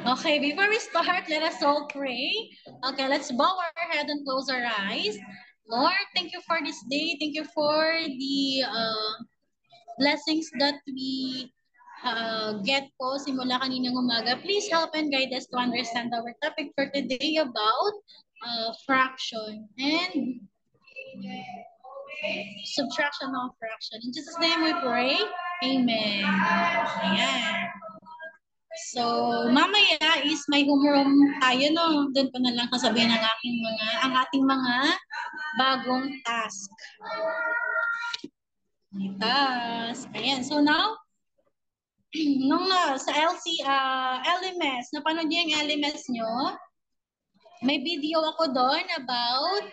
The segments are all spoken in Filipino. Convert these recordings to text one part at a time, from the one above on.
Okay, before we start, let us all pray. Okay, let's bow our head and close our eyes. Lord, thank you for this day. Thank you for the blessings that we get po simula kaninang umaga. Please help and guide us to understand our topic for today about fraction and subtraction of fraction. In Jesus' name we pray. Amen. Ayan. So, mamaya is may homeroom tayo, no? Doon ko na lang kasabihin ang ating mga bagong task. Task. Ayan. So now, sa LMS, napanood niyo yung LMS nyo? May video ako doon about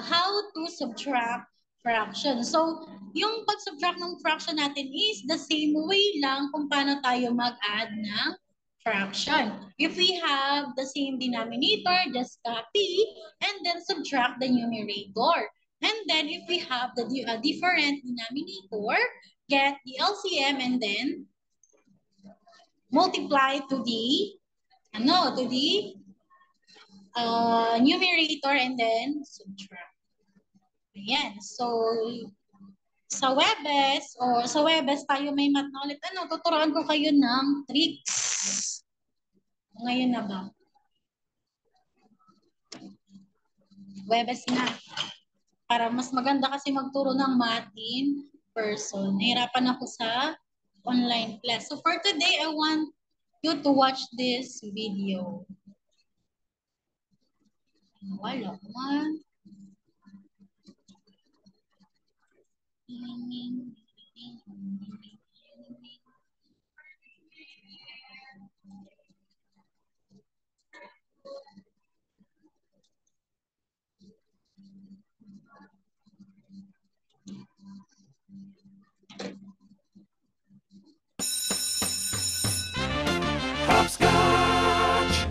how to subtract fraction. So, yung pag-subtract ng fraction natin is the same way lang kung paano tayo mag-add ng fraction. If we have the same denominator, just copy and then subtract the numerator. And then if we have the different denominator, get the LCM and then multiply to the numerator and then subtract. Ayan. So, sa Webes tayo may math na ulit. Tuturuan ko kayo ng tricks. Ngayon na ba? Webes na. Para mas maganda kasi magturo ng math in person. Nahirapan ako sa online class. So, for today, I want you to watch this video. Wala man. Hopscotch!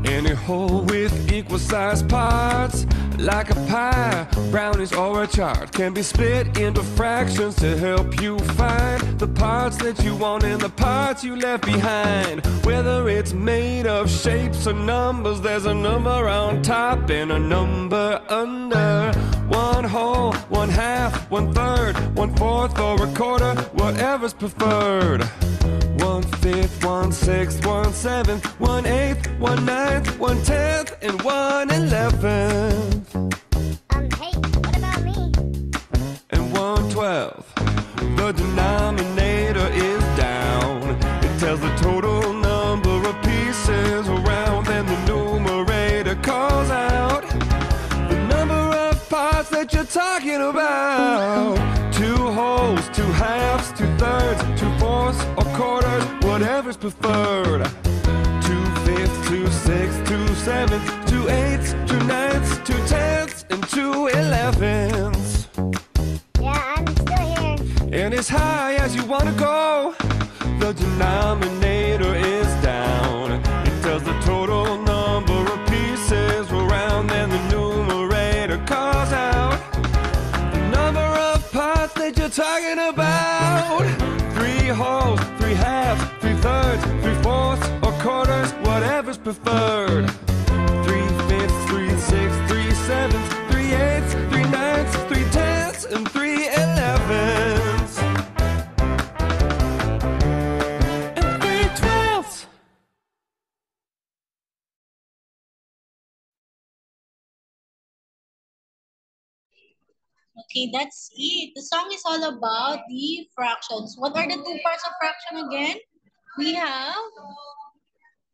Any whole with equal sized parts, like a pie, brownies or a chart, can be split into fractions to help you find the parts that you want and the parts you left behind. Whether it's made of shapes or numbers, there's a number on top and a number under. One whole, one half, one third, one fourth or a quarter, whatever's preferred. 1/5, 1/6, 1/7, 1/8, 1/9, 1/10, and 1/11. Hey, what about me? And 1/12. The denominator is down. It tells the total number of pieces around, and the numerator calls out the number of parts that you're talking about. 2 wholes, 2 halves, 2/3, 2/4, or quarters, whatever's preferred. 2/5, 2/6, 2/7, 2/8, 2/9, 2/10, and 2/11. Yeah, I'm still here. And as high as you want to go, the denominator is down. It tells the total number of pieces around, and the numerator calls out the number of parts that you're talking about. 3 wholes, 3 halves, 3/3, 3/4, or quarters, whatever's preferred. 3/5, 3/6, 3/7, 3/8, 3/9, 3/10, and 3/11. And 3/12. Okay, that's it. The song is all about the fractions. What are the 2 parts of fraction again? We have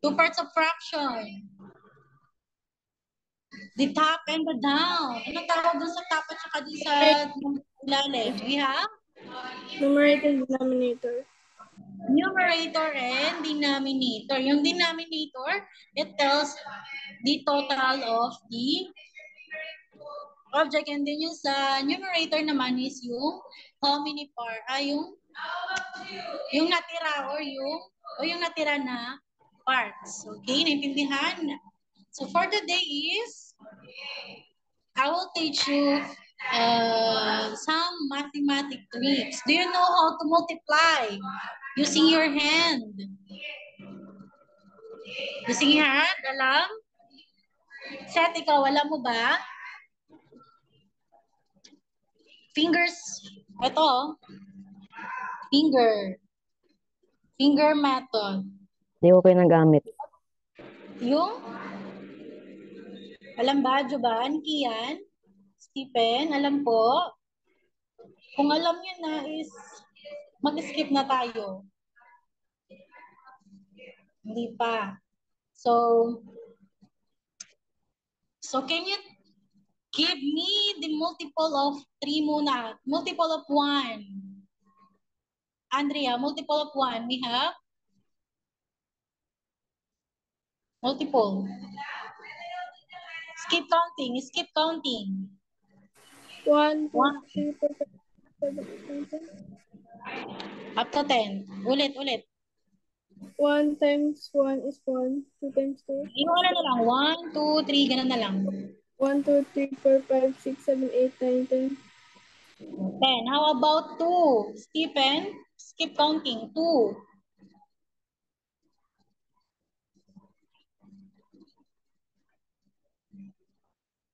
2 parts of fraction. The top and the down. Anong tawag dun sa top at saka dun sa ilalim? We have Numerator and denominator. numerator and denominator. Yung denominator, it tells the total of the object, and then yung sa numerator naman is yung how many yung natira or yung natira na parts. Okay, naintindihan? So for today is, I will teach you some mathematic tricks. Do you know how to multiply using your hand? Using your hand, alam? Seth, ikaw, alam mo ba? Fingers, ito, finger method. Hindi ko kayo nagamit. Yung, alam ba, Joban, Kian, Stephen, alam po? Kung alam nyo na is, mag-skip na tayo. Hindi pa. So can you give me the multiple of 3 muna? Multiple of 1. Andrea, multiple of 1. We have? Multiple. Skip counting. Skip counting. 1, 2, 1. 3, 4, 5, 6, 7, 8, 9, 10. Up to 10. Ulit. 1 times 1 is 1. 2 times 2. Yung ano na lang. 1, 2, 3. Ganun na lang. 1, 2, 3, 4, 5, 6, 7, 8, 9, 10. 10. How about 2? Stephen, skip counting. 2.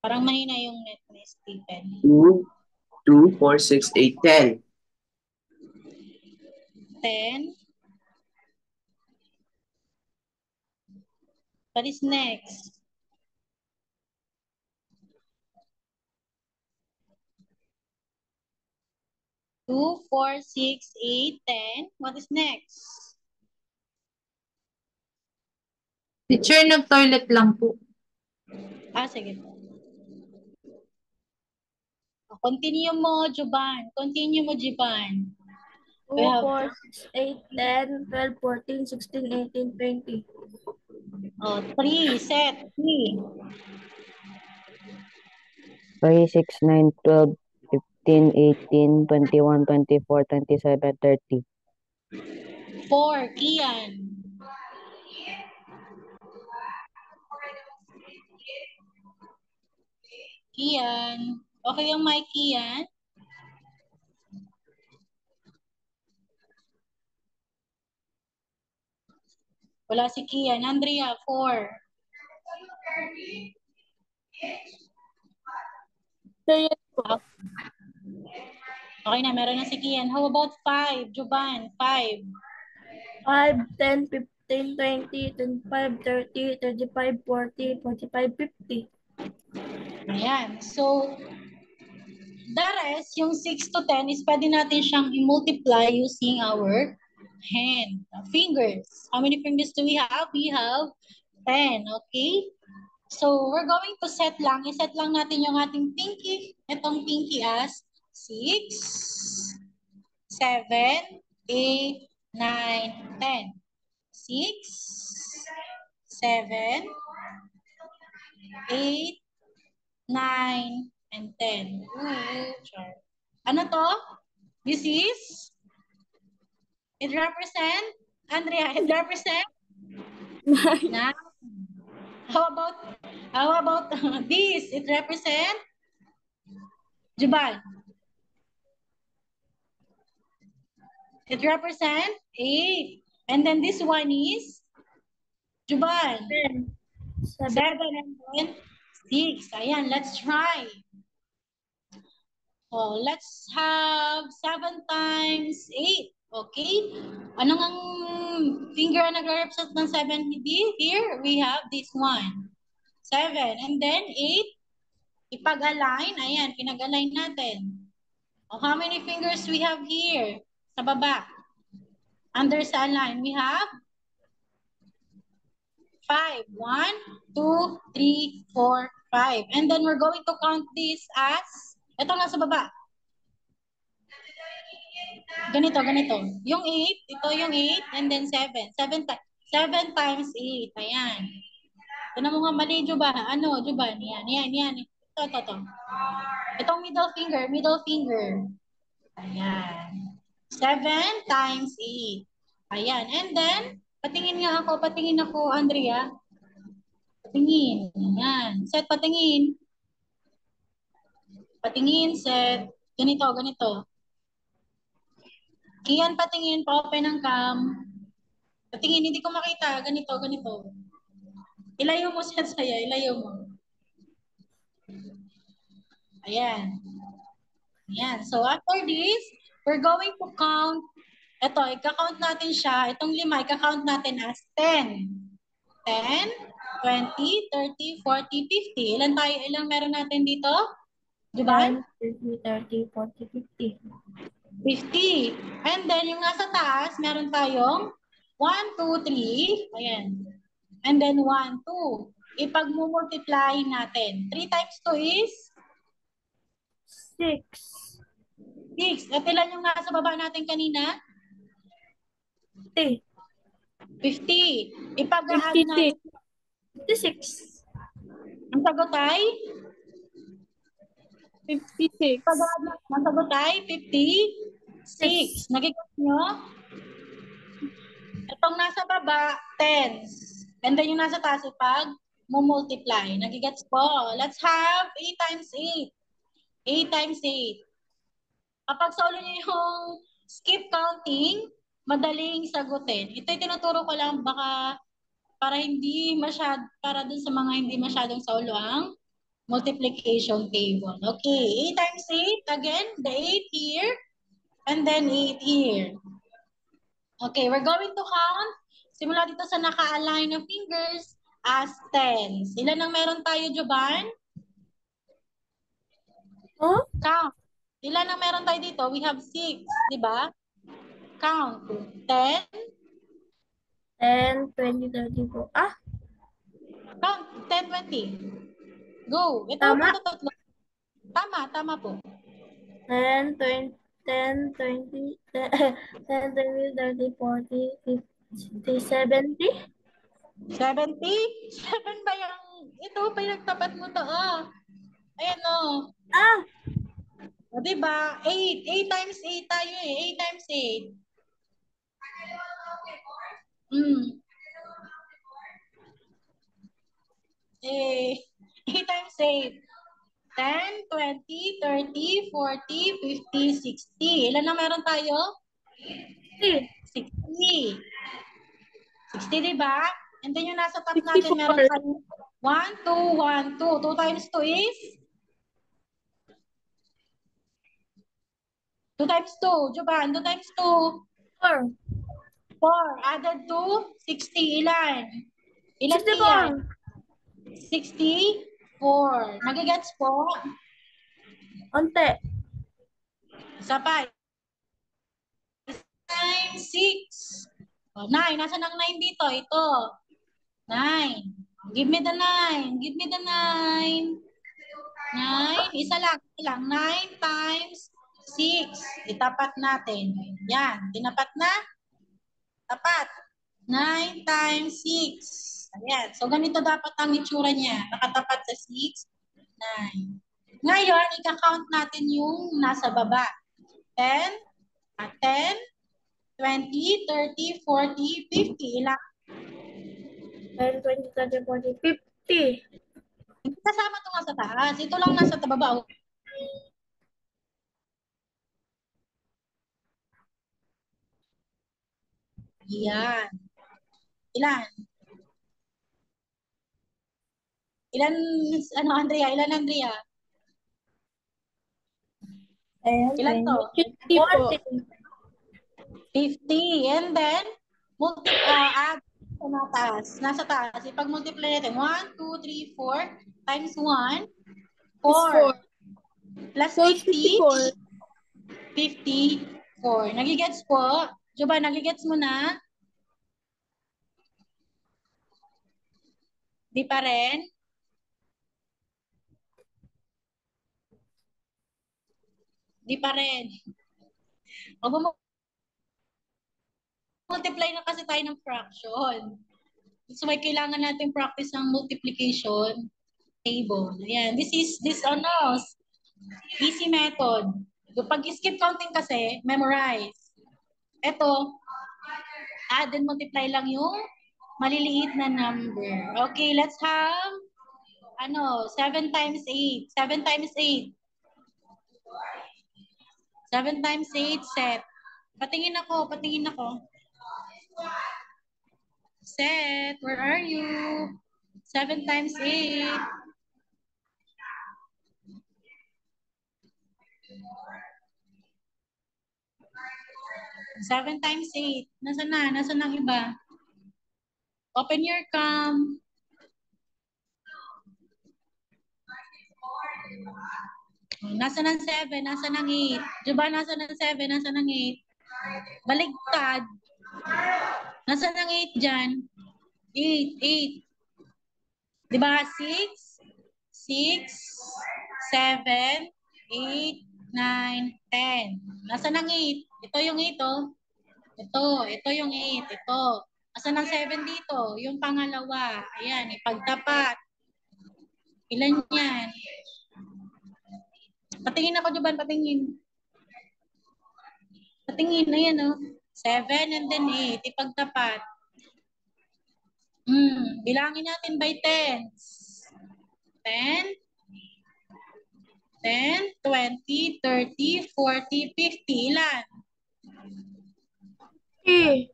Parang mahina yung net ni Stephen. 2, 2, 4, 6, 8, 10. 10. What is next? Two, 4, 6, 8, 10. What is next? Teacher, nag-toilet lang po. Sige. Continue mo, Juban. 2, We have 4, 6, 8, 10, 12, 14, 16, 18, 20. 3. Set. 3. 3, 6, 9, 12, 15, 18, 21, 24, 27, 30. 4. Kian. Kian. Okay yung mic, Kian? Wala si Kian. Andrea, 4. Okay na, meron na si Kian. How about 5? Juban, 5. 5, 10, 15, 20, 25, 30, 35, 40, 45, 50. Ayan. So, the rest, yung 6 to 10 is pwede natin siyang i-multiply using our hand, fingers. How many fingers do we have? We have 10, okay? So, we're going to set lang. I-set lang natin yung ating pinky. Itong pinky as 6, 7, 8, 9, 10. 6, 7, 8, 9, and 10. Char. Ano to? This is? It represent? Andrea, it represent? 9. How about this? It represent? Juban. It represent 8. And then this one is? Juban. 7 and then 6. Ayan, let's try. Let's have 7 times 8. Okay? Anong ang finger na nag-represent ng 7 here? We have this one. 7. And then 8. Ipag-align. Ayan, pinag-align natin. How many fingers we have here? Sa baba. Under sa align, we have 5. 1, 2, 3, 4, 5. And then we're going to count this as, ito nga sa baba. Ganito. Yung 8, ito yung 8, and then 7. 7 times 8. Ayan. Ito na mo nga mali, Juban. Ano, Juban? Yan. Ito. Itong middle finger. Ayan. 7 times 8. Ayan. And then, patingin ako, Andrea. Patingin. Yan. Set, patingin. Patingin, set. Ganito, ganito. Kian, patingin. Pa-open ang cam. Patingin, hindi ko makita. Ganito, ganito. Ilayo mo set sa'yo. Ilayo mo. Ayan. Ayan. So, after this, we're going to count. Ito, ika-count natin siya. Itong 5, ika-count natin as 10. 10, 20, 30, 40, 50. Ilan tayo? Ilang meron natin dito? Diba? 10, 20, 30, 40, 50. 50. And then, yung nasa taas, meron tayong 1, 2, 3. Ayan. And then, 1, 2. Ipag-multiply natin. 3 times 2 is? 6. 6. At ilan yung nasa baba natin kanina? 50. 50. Ipag-add natin. 56. Ang sagot ay? 56. Ipag-add natin. Ang sagot ay 56. Nagigit nyo? Itong nasa baba, 10s. And then yung nasa taas, ipag-multiply. Nagigets po. Let's have 8 times 8. 8 times 8. Kapag sa ulo nyo yung skip counting, madaling sagutin. Ito'y tinuturo ko lang baka para dun sa mga hindi masyadong sa ulo ang multiplication table. Okay, 8 times 8. Again, the 8 here. And then 8 here. Okay, we're going to count. Simula dito sa naka-align na fingers as tens. Ilan ang meron tayo, Joban? Huh? Count. Ilan ang meron tayo dito? We have 6, di ba? Count. 10. 10, 20, 30 po. Count. 10, 20. Go. Ito Tama. po, tatlo. Tama po. 10, 20, 10, 20, 10, 20, 30, 40, 50, 70. 70? 7 ba yung, ito pa yung tapat mo to, Ayan o. O, diba? 8. 8 times 8 tayo eh. 8 times 8. 8 times 8. 10, 20, 30, 40, 50, 60. Ilan na meron tayo? 60. 60, diba? And then yung nasa top natin, meron tayo 1, 2, 1, 2. 2 times 2 is? 2 times 2. Joban, 2 times 2. 4. 4. Added to 60. Ilan? Ilan 64. yan? 64. Nagigets po? Onte. Isa pa. Times 6. O, 9. Nasaan ang 9 dito? Ito. 9. Give me the 9. Give me the 9. 9. Isa lang. 9 times 6. Itapat natin. Yan. Tinapat na? Tapat. 9 times 6. Ayan. So, ganito dapat ang itsura niya. Nakatapat sa 6. 9. Ngayon, ika-count natin yung nasa baba. 10, 10, 20, 30, 40, 50. Ilang? 10, 20, 30, 40, 50. Hindi kasama ito nga sa taas. Ito lang nasa baba. Yan. Ilan? Ilan, Andrea? Ilan, Andrea? Ilan to? 50 po. 50. And then, add sa taas. Nasa taas. Ipag-multiply natin. 1, 2, 3, 4 times 1. 4. Plus 50. 54. Nagigets po? Joba, nagigets mo na? Di pa rin? Di pa rin. Multiply na kasi tayo ng fraction. So, may kailangan natin practice ng multiplication table. Ayan. This easy method. Pag skip counting kasi, memorize. Ito, add and multiply lang yung maliliit na number. Okay, let's have 7 times 8. 7 times 8. 7 times 8 set. Patingin ako. Set, where are you? 7 times 8. Seven times 8. Nasaan na? Nasaan ang iba? Open your cam. Nasaan ang 7? Nasaan ang 8? Diba nasaan ang 7? Nasaan ang 8? Baligtad. Nasaan ang 8 dyan? 8, 8. Diba 6, 6, 7, 8, 9, 10. Nasaan ang 8? Ito yung 8, oh. Ito yung 8. Ito. Nasaan ang 7 dito? Yung pangalawa. Ayan, ipagtapat. Ilan yan? Patingin ako, Juban, patingin. Patingin, ayan, oh. 7 and then 8. Ipagtapat. Bilangin natin by 10s. 10, 10, 20, 30, 40, 50. Ilan? 50.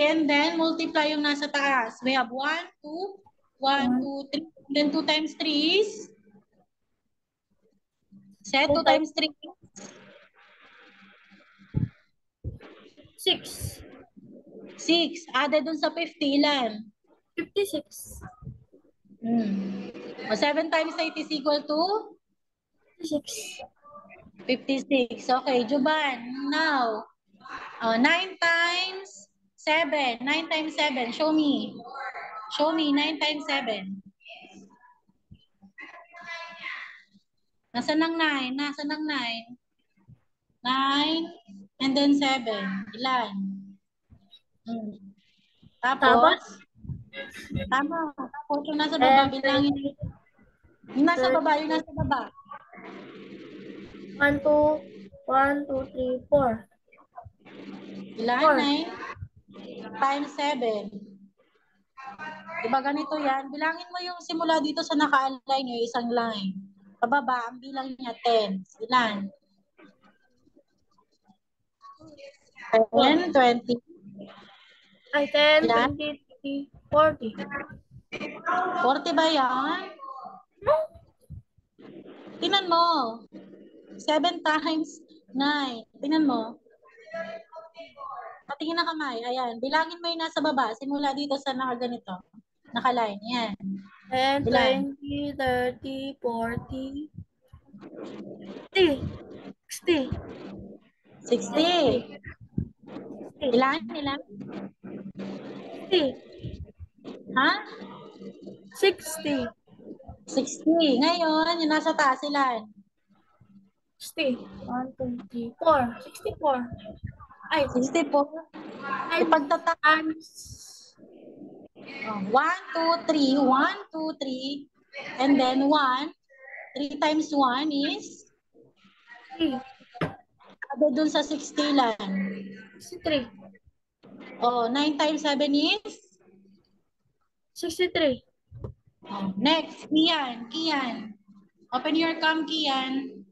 And then multiply yung nasa taas. We have 1, 2, 1, 2, 3. And then 2 times 3 is? Set 2 times 3. 6. 6. Added dun sa 50, ilan? 56. O 7 times 8 is equal to? 56. 56. Okay, Juban. Now, 9 times 7. 9 times 7. Show me. Show me 9 times 7. Nasaan ang 9? Nasaan ang 9? 9 and then 7. Ilan? Tapos? Tama. Tapos yung nasa baba, bilangin. Yung nasa baba, yung nasa baba. 1, 2, 1, 2, 3, 4. Ilan? 9 times 7. Diba ganito yan? Bilangin mo yung simula dito sa naka-align yung isang line. Pababa, ang bilang niya 10. Ilan? 10, 20. Ay, 10, Ilan? 20, 40. 40 ba yan? Tingnan mo. 7 times 9. Tingnan mo. Patingin na kamay. Ayan. Bilangin mo yung nasa baba. Simula dito sa nakaganito. Nakaline. Yan. 10, Ilan? 20, 30, 40, 50, 60. 60. Ilan? Ilan? 60. Ha? 60. 60. Ngayon, yung nasa taas, ilan? 60. 1, 2, 3, 4. 64. Ay, 64. Ipagtatak. 1, 2, 3. 1, 2, 3. And then 1. 3 times 1 is? 3. Add dun sa 60 lang. 63. Oh, 9 times 7 is? 63. Oh, next, Kian. Kian. Open your cam, Kian.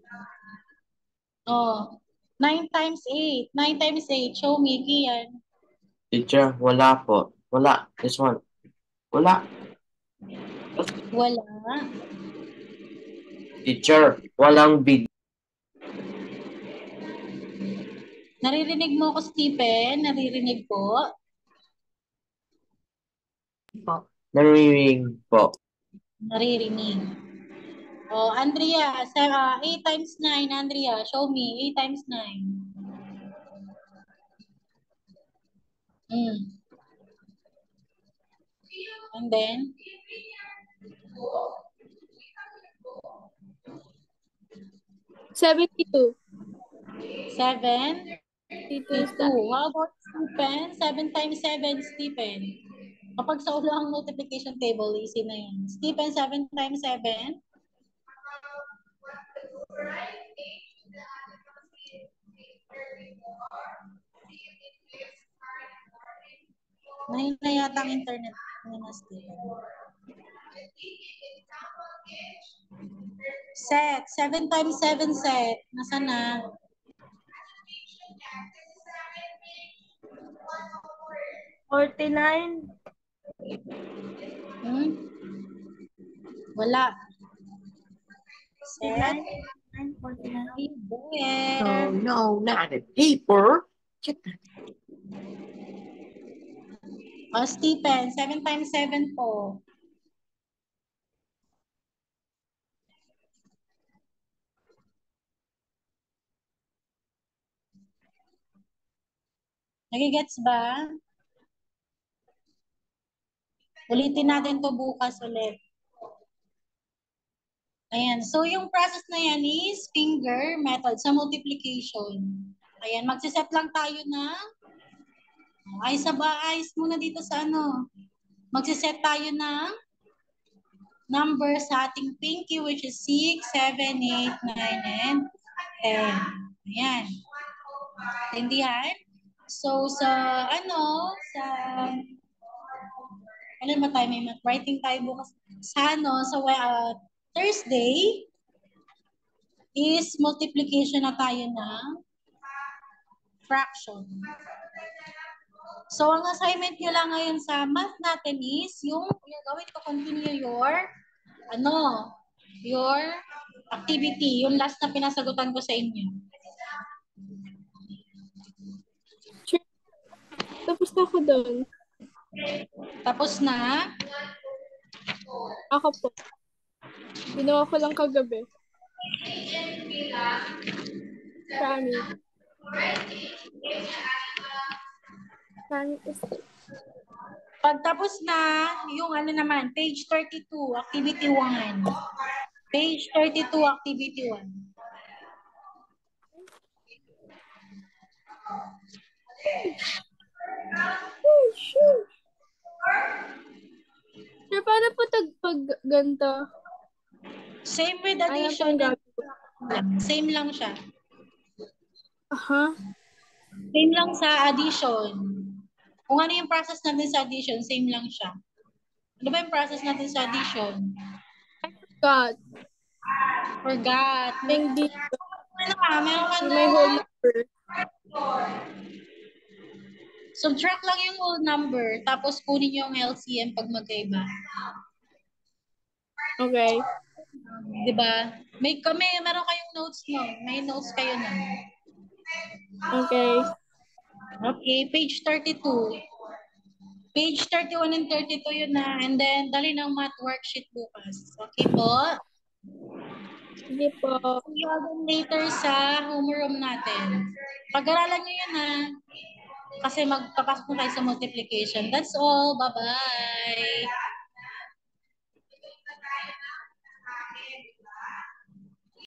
Oh, 9 times 8. 9 times 8. Show me, Kian. Teacher, wala po. Wala. This one. Wala. Wala. Teacher, walang big. Naririnig mo ako, Stephen? Naririnig po? Naririnig po. Naririnig. Oh, Andrea, 8 times 9, Andrea, show me, 8 times 9. And then? 72. 7? 2. How about Stephen? 7 times 7, Stephen. Kapag sa ulo ang multiplication table, easy na yun. Stephen, 7 times 7? Nahina yata ang internet ni na Stephen. Set. 7 times 7 set. Nasaan na? Hmm? Wala. Set. No, not a paper. Get that. Stephen, 7 times 7 po. Nagigets ba? Ulitin natin to bukas ulit. Ayan. So, yung process na yan is finger method sa multiplication. Ayan. Magsiset lang tayo ng ayos muna dito sa ano. Magsiset tayo ng number sa ating pinky which is 6, 7, 8, 9, and 10. Ayan. Tindihan? So, sa ano ba tayo? May writing tayo bukas. Sa Thursday is multiplication na tayo ng fraction. So, ang assignment nyo lang ngayon sa math natin is you're going to continue your activity. Yung last na pinasagutan ko sa inyo. Tapos na ako doon. Tapos na? Ako po. Ginawa ko lang kagabi. Promise. Pagtapos na, yung page 32, activity 1. Page 32, activity 1. Oh, shoot. Sir, paano po pag ganito? Same with addition. Same lang siya. Same lang sa addition. Kung ano yung process natin sa addition, same lang siya. Ano ba yung process natin sa addition? Forgot. Hindi. Meron ka na. May whole number. Subtract lang yung whole number, tapos kunin yung LCM pag magkaiba. Okay. Diba? Meron kayong notes no? May notes kayo na. Okay. Okay, page 32. Page 31 and 32 yun na. And then, dali ng math worksheet bukas. Okay po? Sige po. See you again later sa homeroom natin. Pag-aralan nyo yun ha. Kasi magpapasok na tayo sa multiplication. That's all. Bye-bye.